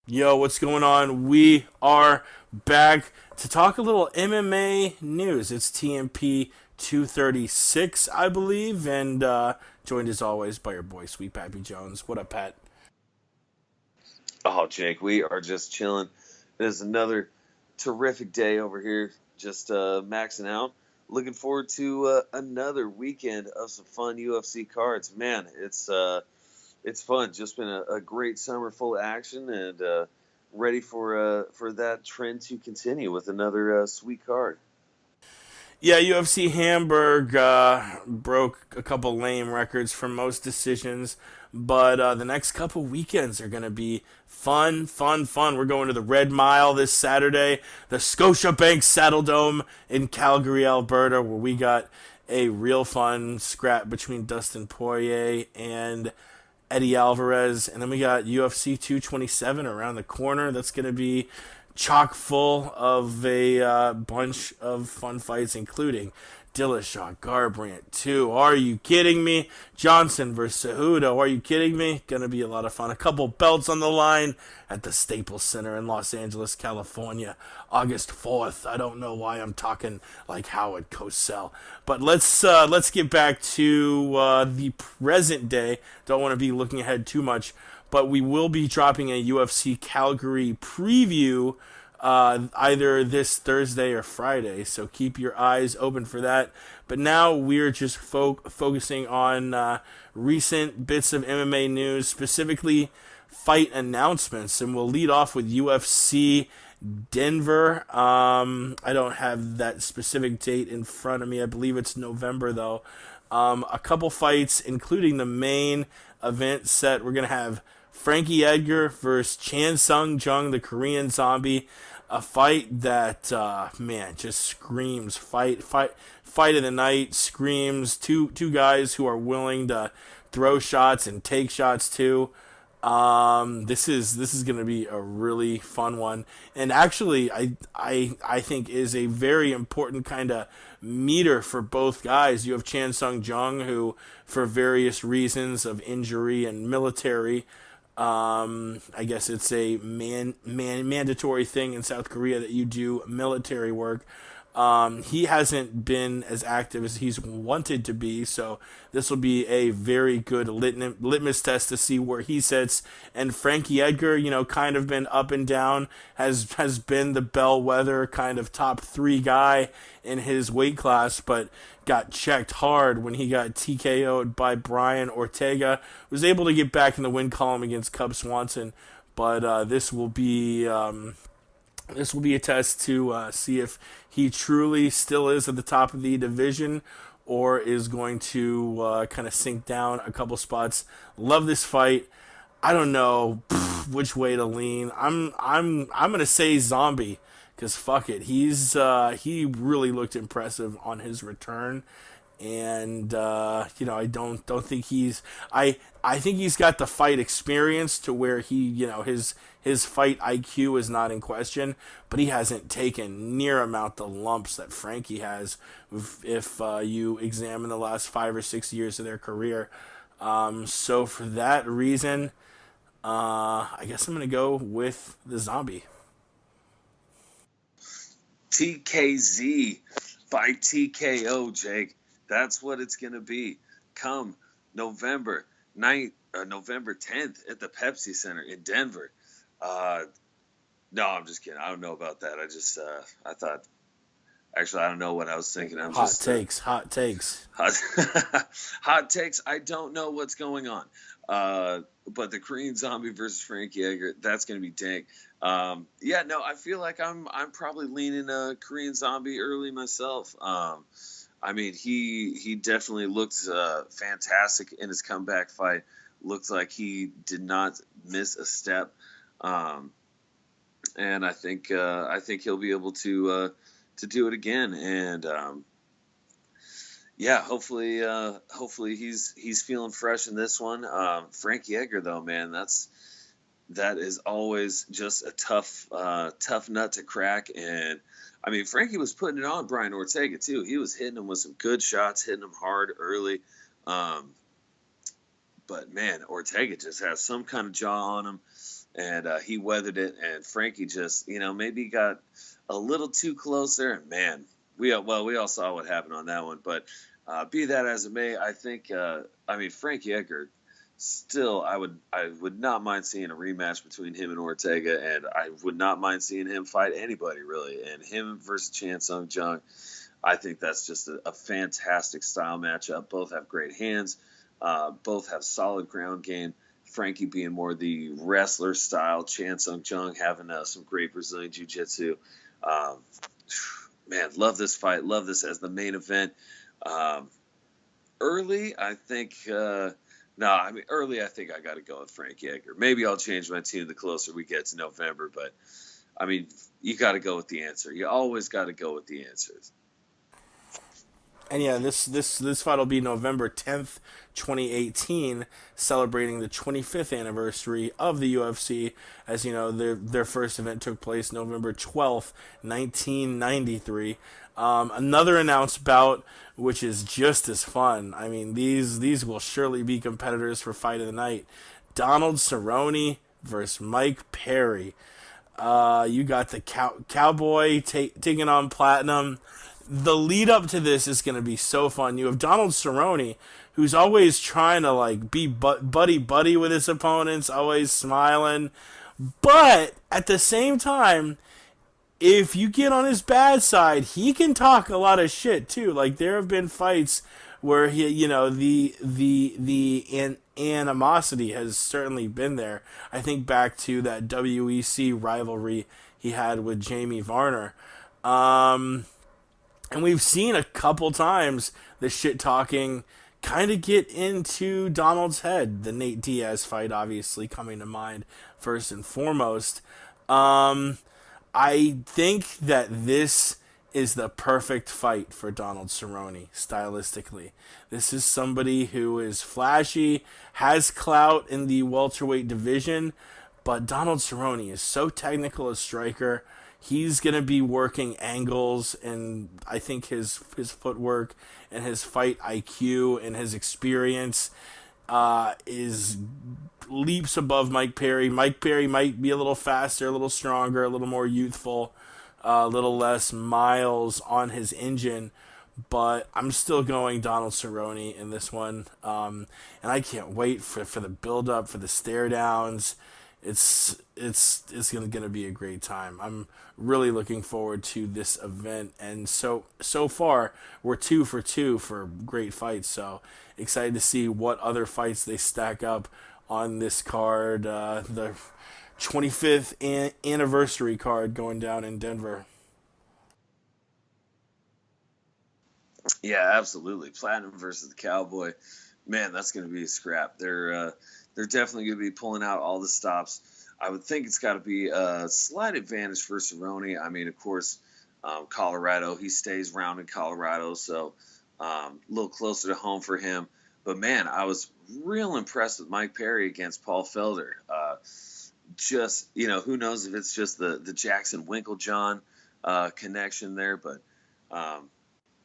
Yo, what's going on? We are back to talk a little MMA news. It's TMP 236, I believe, and joined as always by your boy, Sweet Pappy Jones. What up, Pat? Oh, Jake, we are just chilling. It is another terrific day over here, just maxing out. Looking forward to another weekend of some fun UFC cards. Man, it's fun. Just been a great summer full of action, and ready for that trend to continue with another sweet card. Yeah, UFC Hamburg broke a couple lame records for most decisions, but the next couple weekends are going to be fun, fun, fun. We're going to the Red Mile this Saturday, the Scotiabank Saddle Dome in Calgary, Alberta, where we got a real fun scrap between Dustin Poirier and Eddie Alvarez, and then we got UFC 227 around the corner. That's going to be chock full of a bunch of fun fights, including Dillashaw Garbrandt 2. Are you kidding me? Johnson versus Cejudo. Are you kidding me? Gonna be a lot of fun. A couple belts on the line at the Staples Center in Los Angeles, California, August 4th. I don't know why I'm talking like Howard Cosell, but let's get back to the present day. Don't want to be looking ahead too much, but we will be dropping a UFC Calgary preview either this Thursday or Friday. So keep your eyes open for that. But now we're just focusing on recent bits of MMA news, specifically fight announcements. And we'll lead off with UFC Denver. I don't have that specific date in front of me. I believe it's November, though. A couple fights, including the main event set. We're going to have Frankie Edgar versus Chan Sung Jung, the Korean Zombie. A fight that, man, just screams fight of the night. Screams two guys who are willing to throw shots and take shots too. This is going to be a really fun one, and actually, I think is a very important kind of meter for both guys. You have Chan Sung Jung, who, for various reasons of injury and military, I guess it's a mandatory thing in South Korea that you do military work. He hasn't been as active as he's wanted to be, so this will be a very good litmus test to see where he sits. And Frankie Edgar, kind of been up and down, has been the bellwether kind of top three guy in his weight class, but got checked hard when he got TKO'd by Brian Ortega. Was able to get back in the win column against Cub Swanson, but this will be a test to see if he truly still is at the top of the division or is going to kind of sink down a couple spots. Love this fight. I don't know which way to lean. I'm gonna say Zombie because fuck it. He really looked impressive on his return, and I don't think I think he's got the fight experience to where his fight IQ is not in question, but he hasn't taken near amount the lumps that Frankie has. If you examine the last 5 or 6 years of their career, so for that reason, I guess I'm gonna go with the Zombie. TKZ by TKO, Jake. That's what it's going to be. Come November 9th, November 10th at the Pepsi Center in Denver. Uh, no, I'm just kidding. I don't know about that. I thought, actually, I don't know what I was thinking. I'm Hot just, takes, hot takes. hot, hot takes. I don't know what's going on. But the Korean Zombie versus Frankie Edgar, that's going to be dank. Yeah, no, I feel like I'm probably leaning Korean Zombie early myself. I mean, he definitely looked fantastic in his comeback fight. Looked like he did not miss a step, and I think he'll be able to do it again. And yeah, hopefully he's feeling fresh in this one. Frankie Edgar, though, man, that is always just a tough nut to crack. And I mean, Frankie was putting it on Brian Ortega too. He was hitting him with some good shots, hitting him hard early. Um, but man, Ortega just has some kind of jaw on him. and he weathered it. And Frankie just, maybe got a little too close there. And man, we all saw what happened on that one. But be that as it may, I think Frankie Edgar. Still, I would not mind seeing a rematch between him and Ortega, and I would not mind seeing him fight anybody really. And him versus Chan Sung Jung, I think that's just a fantastic style matchup. Both have great hands, both have solid ground game. Frankie being more the wrestler style, Chan Sung Jung having some great Brazilian jiu-jitsu. Um, Man, love this fight. Love this as the main event. Um, Early, I think. Early, I think I got to go with Frankie Edgar. Maybe I'll change my tune the closer we get to November, but you got to go with the answer. You always got to go with the answers. And yeah, this fight will be November 10th, 2018, celebrating the 25th anniversary of the UFC. As you know, their first event took place November 12th, 1993. Another announced bout, which is just as fun. I mean, these will surely be competitors for fight of the night. Donald Cerrone versus Mike Perry. You got the cowboy taking on Platinum. The lead up to this is going to be so fun. You have Donald Cerrone, who's always trying to be buddy with his opponents, always smiling. But at the same time, if you get on his bad side, he can talk a lot of shit too. Like there have been fights where the animosity has certainly been there. I think back to that WEC rivalry he had with Jamie Varner. And we've seen a couple times the shit talking kind of get into Donald's head. The Nate Diaz fight, obviously, coming to mind first and foremost. I think that this is the perfect fight for Donald Cerrone, stylistically. This is somebody who is flashy, has clout in the welterweight division, but Donald Cerrone is so technical a striker. He's going to be working angles, and I think his footwork and his fight IQ and his experience is leaps above Mike Perry. Mike Perry might be a little faster, a little stronger, a little more youthful, a little less miles on his engine, but I'm still going Donald Cerrone in this one. And I can't wait for the build up, for the stare downs. It's gonna be a great time. I'm really looking forward to this event, and so far we're 2 for 2 for great fights. So excited to see what other fights they stack up on this card, the 25th anniversary card going down in Denver. Yeah, absolutely. Platinum versus the Cowboy. Man, that's going to be a scrap. They're definitely going to be pulling out all the stops. I would think it's got to be a slight advantage for Cerrone. I mean, of course, Colorado. He stays round in Colorado, so a little closer to home for him. But man, I was real impressed with Mike Perry against Paul Felder. Just who knows if it's just the Jackson Winklejohn connection there, but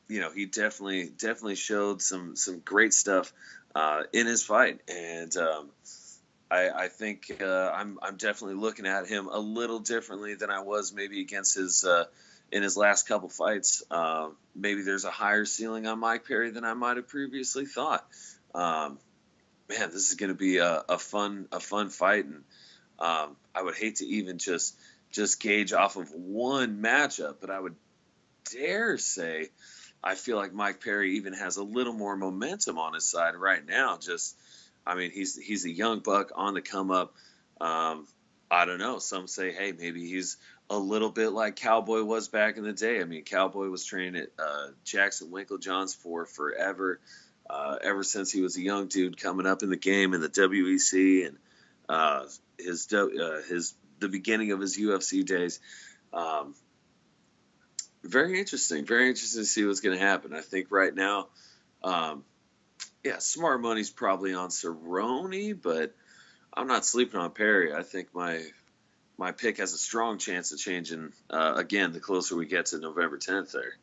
he definitely showed some great stuff in his fight, and I think I'm definitely looking at him a little differently than I was maybe against his in his last couple fights. Maybe there's a higher ceiling on Mike Perry than I might have previously thought. Man, this is going to be a fun fight, and I would hate to even just gauge off of one matchup, but I would dare say I feel like Mike Perry even has a little more momentum on his side right now. He's a young buck on the come up. I don't know. Some say, hey, maybe he's a little bit like Cowboy was back in the day. I mean, Cowboy was training at Jackson Winklejohn's for forever, ever since he was a young dude coming up in the game in the WEC and the beginning of his UFC days. Very interesting to see what's going to happen. I think right now, smart money's probably on Cerrone, but I'm not sleeping on Perry. I think my pick has a strong chance of changing the closer we get to November 10th there.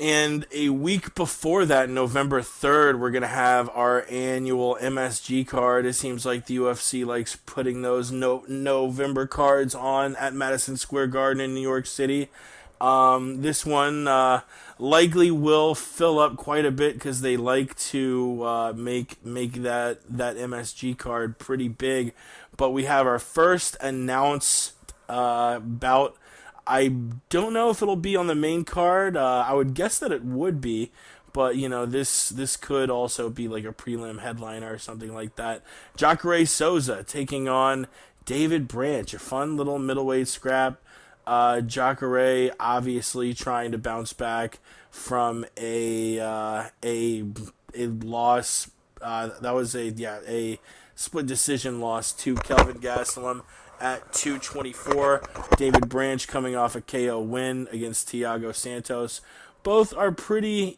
And a week before that, November 3rd, we're going to have our annual MSG card. It seems like the UFC likes putting those November cards on at Madison Square Garden in New York City. This one likely will fill up quite a bit because they like to make that MSG card pretty big. But we have our first announced bout. I don't know if it'll be on the main card. I would guess that it would be, but this could also be like a prelim headliner or something like that. Jacare Souza taking on David Branch, a fun little middleweight scrap. Jacare obviously trying to bounce back from a loss. That was a split decision loss to Kelvin Gastelum at 224. David Branch coming off a KO win against Thiago Santos. Both are pretty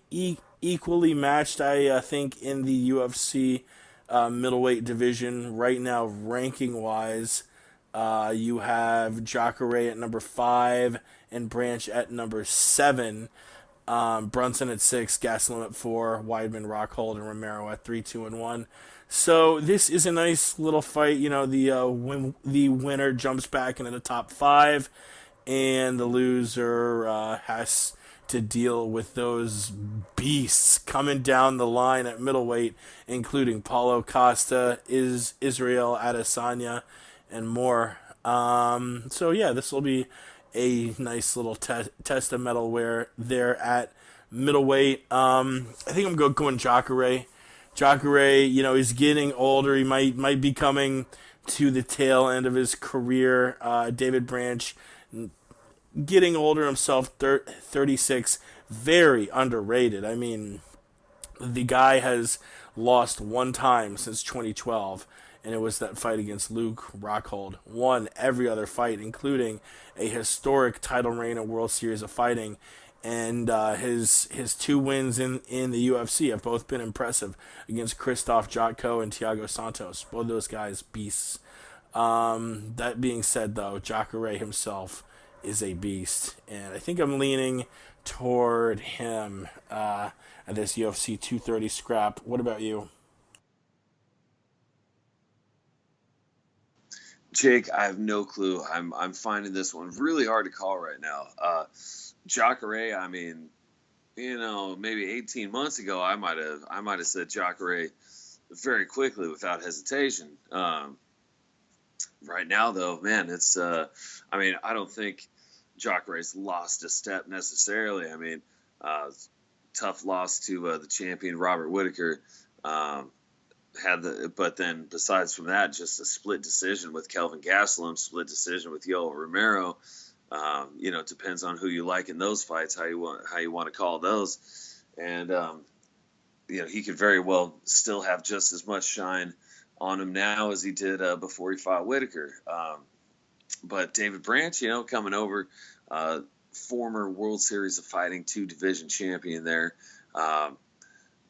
equally matched, I think, in the UFC middleweight division right now, ranking wise. You have Jacare at number 5 and Branch at number 7. Brunson at 6, Gastelum at 4, Weidman, Rockhold, and Romero at 3, 2, and 1. So this is a nice little fight. The winner jumps back into the top 5, and the loser has to deal with those beasts coming down the line at middleweight, including Paulo Costa, Israel Adesanya, and more. So yeah, this will be a nice little test of metalware there at middleweight. I think I'm going Jacare. Jacare, he's getting older. He might be coming to the tail end of his career. David Branch getting older himself, 36, very underrated. I mean, the guy has lost one time since 2012, and it was that fight against Luke Rockhold. Won every other fight, including a historic title reign at World Series of Fighting. And his 2 wins in the UFC have both been impressive against Krzysztof Jotko and Thiago Santos. Both those guys, beasts. That being said, though, Jacare himself is a beast. And I think I'm leaning toward him at this UFC 230 scrap. What about you? Jake, I have no clue. I'm finding this one really hard to call right now. Jacare, I mean, maybe 18 months ago, I might have said Jacare very quickly without hesitation. Right now, though, man, it's. I don't think Jacare's lost a step necessarily. I mean, tough loss to the champion Robert Whittaker. But then besides from that, just a split decision with Kelvin Gastelum, split decision with Yoel Romero. It depends on who you like in those fights, how you want to call those, and he could very well still have just as much shine on him now as he did before he fought Whittaker. But David Branch, coming over, former World Series of Fighting 2 division champion there,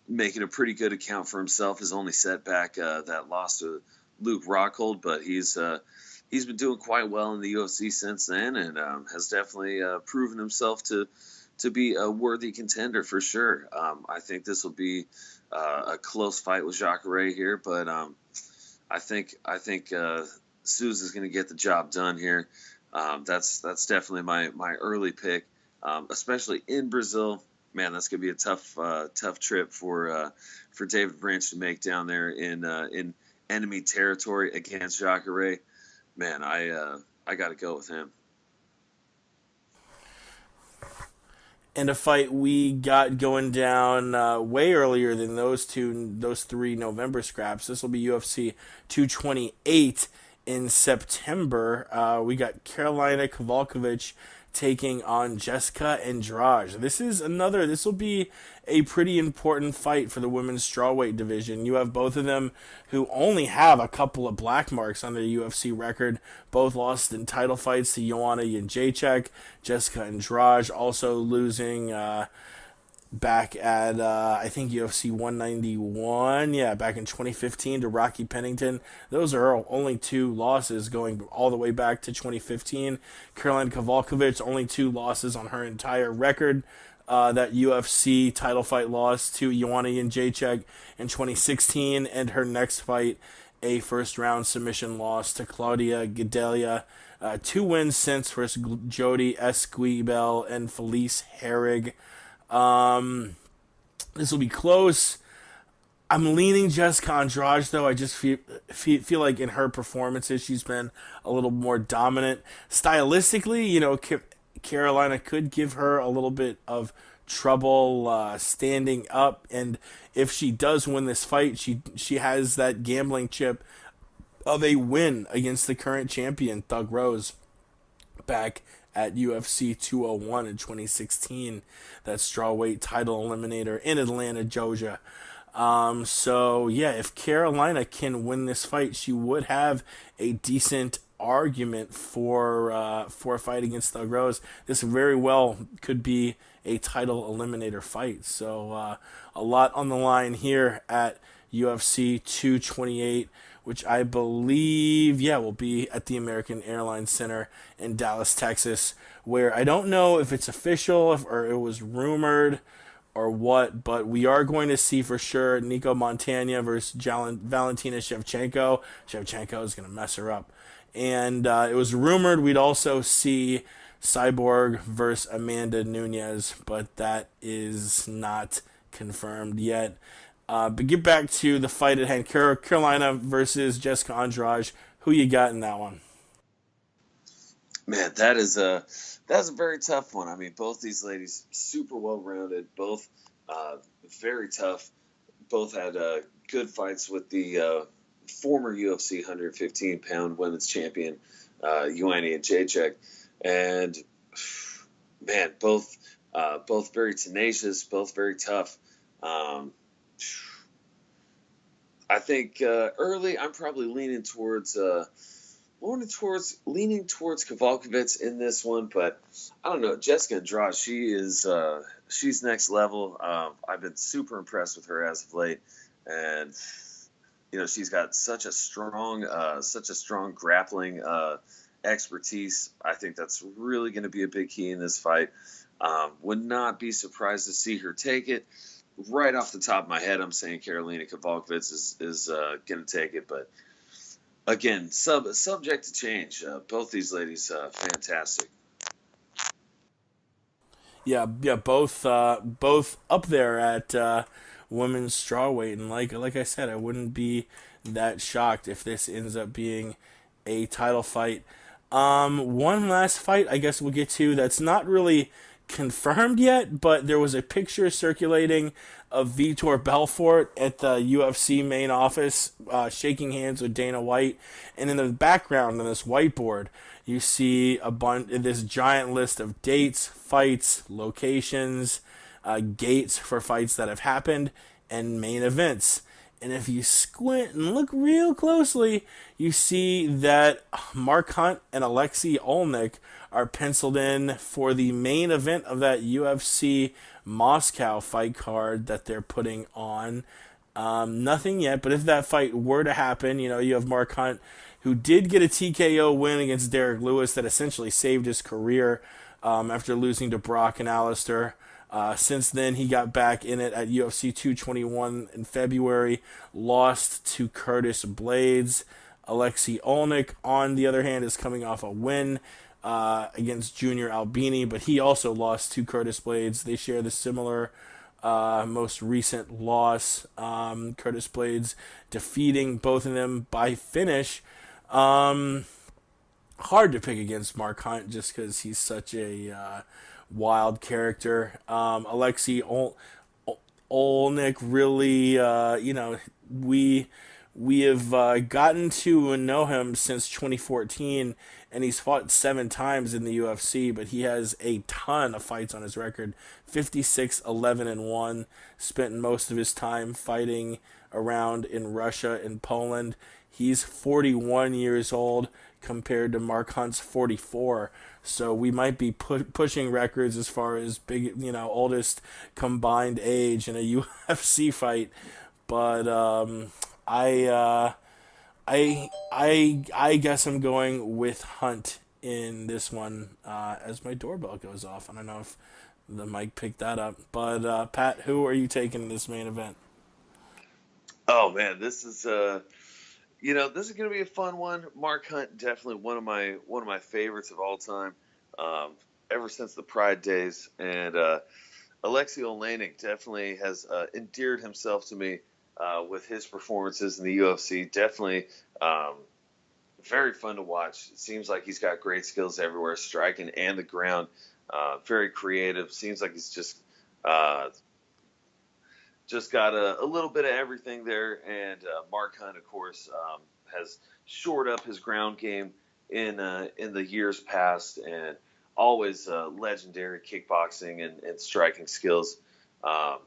making a pretty good account for himself. His only setback that loss to Luke Rockhold, but he's been doing quite well in the UFC since then, and has definitely proven himself to be a worthy contender for sure. I think this will be a close fight with Jacare here, but I think Souza's going to get the job done here. That's definitely my early pick, especially in Brazil. Man, that's going to be a tough trip for David Branch to make down there in enemy territory against Jacare. Man, I got to go with him. And a fight we got going down way earlier than those 3 November scraps. This will be UFC 228 in September. We got Carolina Kowalkiewicz taking on Jessica Andrade. This will be a pretty important fight for the women's strawweight division. You have both of them who only have a couple of black marks on their UFC record. Both lost in title fights to Joanna Jędrzejczyk. Jessica Andrade also losing back at, I think, UFC 191, back in 2015 to Rocky Pennington. Those are only 2 losses going all the way back to 2015. Caroline Kowalkiewicz, only 2 losses on her entire record. that UFC title fight loss to Joanna Jędrzejczyk in 2016, and her next fight, a first round submission loss to Claudia Gadelha. 2 wins since versus Jodie Esquibel and Felice Herrig. This will be close. I'm leaning Jessica Andrade, though. I just feel like in her performances, she's been a little more dominant. Stylistically, Carolina could give her a little bit of trouble standing up, and if she does win this fight, she has that gambling chip of a win against the current champion, Thug Rose, back at UFC 201 in 2016, that strawweight title eliminator in Atlanta, Georgia. So yeah, if Carolina can win this fight, she would have a decent argument for a fight against Thug Rose. This very well could be a title eliminator fight. So a lot on the line here at UFC 228, which I believe, will be at the American Airlines Center in Dallas, Texas, where I don't know if it's official or it was rumored or what, but we are going to see for sure Nico Montana versus Valentina Shevchenko. Shevchenko is going to mess her up. And it was rumored we'd also see Cyborg versus Amanda Nunes, but that is not confirmed yet. But get back to the fight at hand. Carolina versus Jessica Andrade. Who you got in that one? Man, that's a very tough one. I mean, both these ladies super well rounded, both very tough. Both had good fights with the former UFC 115-pound women's champion Joanna Jędrzejczyk, and man, both very tenacious, both very tough. I think early, I'm probably leaning towards Kowalkiewicz in this one, but I don't know. Jessica Andrade, she's next level. I've been super impressed with her as of late, and she's got such a strong grappling expertise. I think that's really going to be a big key in this fight. Would not be surprised to see her take it. Right off the top of my head, I'm saying Karolina Kowalkiewicz is going to take it, but again, subject to change. Both these ladies, fantastic. Yeah, both up there at women's strawweight, and like I said, I wouldn't be that shocked if this ends up being a title fight. One last fight, I guess we'll get to, that's not really confirmed yet, but there was a picture circulating of Vitor Belfort at the UFC main office shaking hands with Dana White, and in the background on this whiteboard you see this giant list of dates, fights, locations, gates for fights that have happened, and main events. And if you squint and look real closely, you see that Mark Hunt and Alexei Olnik are penciled in for the main event of that UFC Moscow fight card that they're putting on. Nothing yet, but if that fight were to happen, you have Mark Hunt, who did get a TKO win against Derek Lewis that essentially saved his career after losing to Brock and Alistair. Since then, he got back in it at UFC 221 in February, lost to Curtis Blades. Alexei Olnik, on the other hand, is coming off a win against Junior Albini, but he also lost to Curtis Blades. They share the similar most recent loss. Curtis Blades defeating both of them by finish. Hard to pick against Mark Hunt just because he's such a wild character. Alexei Olnik really, we have gotten to know him since 2014, and he's fought 7 times in the UFC, but he has a ton of fights on his record. 56, 11, and 1. Spent most of his time fighting around in Russia and Poland. He's 41 years old compared to Mark Hunt's 44. So we might be pushing records as far as oldest combined age in a UFC fight. But I guess I'm going with Hunt in this one as my doorbell goes off. I don't know if the mic picked that up. But Pat, who are you taking in this main event? Oh man, this is going to be a fun one. Mark Hunt, definitely one of my favorites of all time, um, ever since the Pride days. And Alexei Olenek definitely has endeared himself to me with his performances in the UFC. Definitely um, very fun to watch. It seems like he's got great skills everywhere, striking and the ground. Very creative. Seems like he's uh, just got a little bit of everything there. And Mark Hunt, of course, has shored up his ground game in the years past, and always legendary kickboxing and striking skills. Um,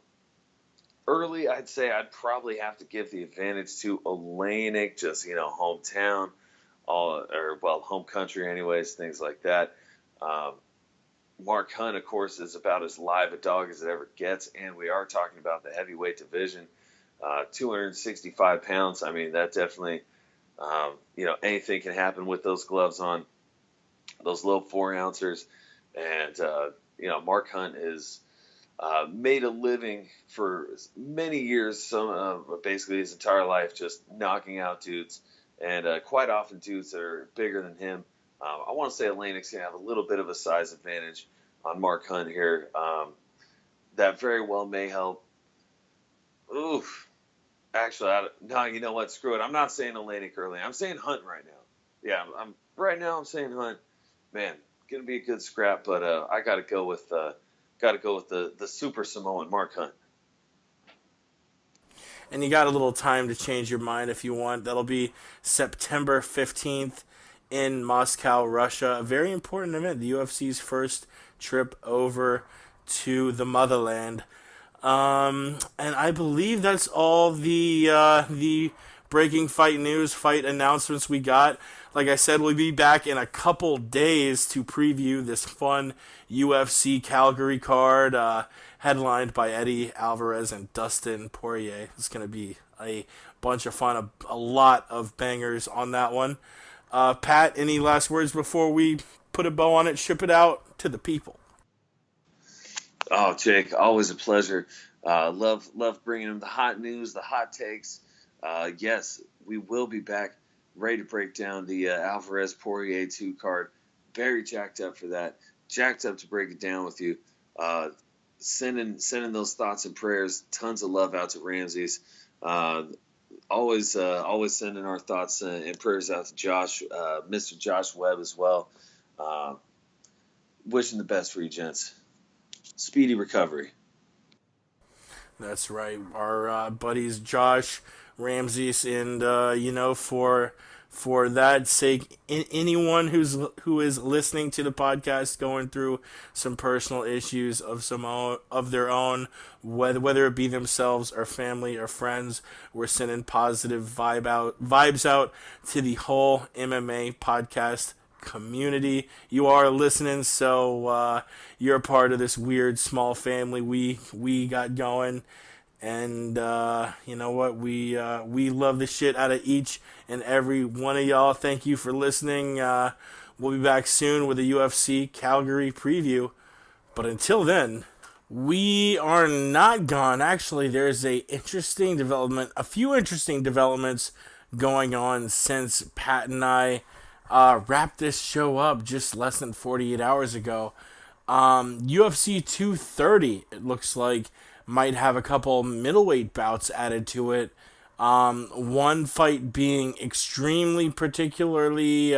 Early, I'd say I'd probably have to give the advantage to Olenek, just hometown, home country, anyways, things like that. Um, Mark Hunt, of course, is about as live a dog as it ever gets, and we are talking about the heavyweight division, 265 pounds. I mean, that definitely, anything can happen with those gloves on, those low 4 ounces, and Mark Hunt is made a living for many years, basically his entire life, just knocking out dudes, and quite often dudes that are bigger than him. I want to say Atlantic's going to have a little bit of a size advantage on Mark Hunt here. That very well may help. Oof. Actually, no, you know what? Screw it. I'm not saying Atlantic early. I'm saying Hunt right now. Yeah, I'm saying Hunt. Man, going to be a good scrap, but I got to go with the Super Samoan Mark Hunt. And you got a little time to change your mind if you want. That'll be September 15th in Moscow, Russia. A very important event, the UFC's first trip over to the motherland. And I believe that's all the breaking fight news, fight announcements we got. Like I said, we'll be back in a couple days to preview this fun UFC Calgary card, headlined by Eddie Alvarez and Dustin Poirier. It's going to be a bunch of fun, a lot of bangers on that one. Pat, any last words before we put a bow on it, ship it out to the people? Oh, Jake, always a pleasure. Love bringing them the hot news, the hot takes. Yes, we will be back, ready to break down the Alvarez Poirier 2 card. Very jacked up for that. Jacked up to break it down with you. Sending those thoughts and prayers. Tons of love out to Ramses. Always sending our thoughts and prayers out to Josh, Mr. Josh Webb as well. Wishing the best for you, gents. Speedy recovery. That's right. Our buddies Josh, Ramses, and for that sake, anyone who is listening to the podcast going through some personal issues of their own, whether it be themselves or family or friends, we're sending positive vibes out to the whole MMA podcast community. You are listening, so you're a part of this weird small family we got going. And you know what? We love the shit out of each and every one of y'all. Thank you for listening. We'll be back soon with a UFC Calgary preview. But until then, we are not gone. Actually, there's a few interesting developments going on since Pat and I wrapped this show up just less than 48 hours ago. UFC 230, it looks like, might have a couple middleweight bouts added to it. One fight being extremely particularly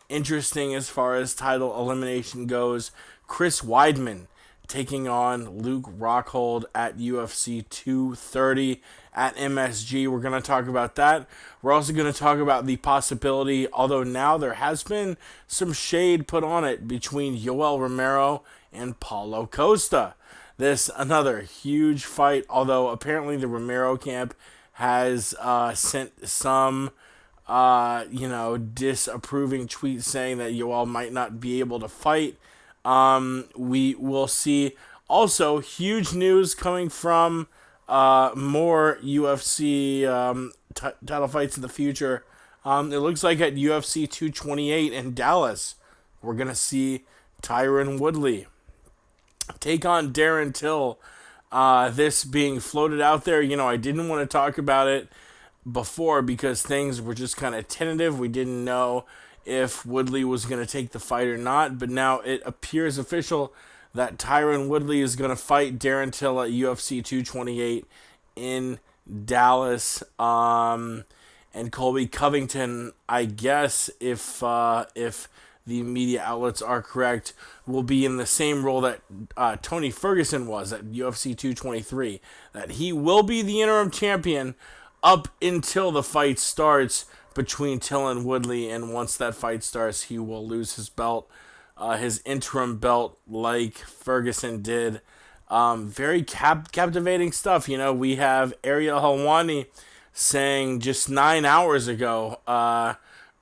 interesting as far as title elimination goes. Chris Weidman taking on Luke Rockhold at UFC 230 at MSG. We're going to talk about that. We're also going to talk about the possibility, although now there has been some shade put on it, between Yoel Romero and Paulo Costa. This another huge fight, although apparently the Romero camp has sent some disapproving tweets saying that Yoel might not be able to fight. We will see. Also, huge news coming from more UFC title fights in the future. It looks like at UFC 228 in Dallas, we're going to see Tyron Woodley take on Darren Till. This being floated out there, I didn't want to talk about it before because things were just kind of tentative. We didn't know if Woodley was going to take the fight or not, but now it appears official that Tyron Woodley is going to fight Darren Till at UFC 228 in Dallas. And Colby Covington, I guess, if the media outlets are correct, will be in the same role that Tony Ferguson was at UFC 223. That he will be the interim champion up until the fight starts between Till and Woodley, and once that fight starts, he will lose his belt, his interim belt, like Ferguson did. Very captivating stuff. We have Ariel Helwani saying just 9 hours ago,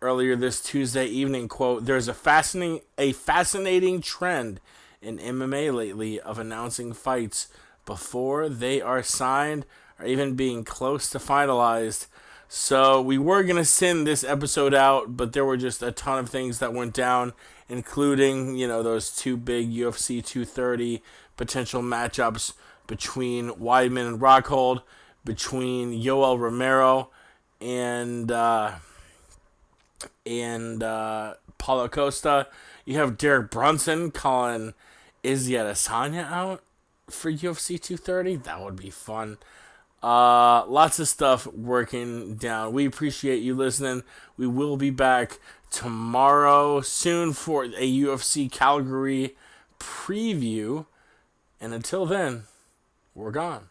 earlier this Tuesday evening, quote, "There's a fascinating trend in MMA lately of announcing fights before they are signed or even being close to finalized." So we were going to send this episode out, but there were just a ton of things that went down, including, those two big UFC 230 potential matchups between Weidman and Rockhold, between Yoel Romero and Paulo Costa. You have Derek Brunson calling Izzy Adesanya out for UFC 230. That would be fun. Lots of stuff working down. We appreciate you listening. We will be back tomorrow soon for a UFC Calgary preview. And until then, we're gone.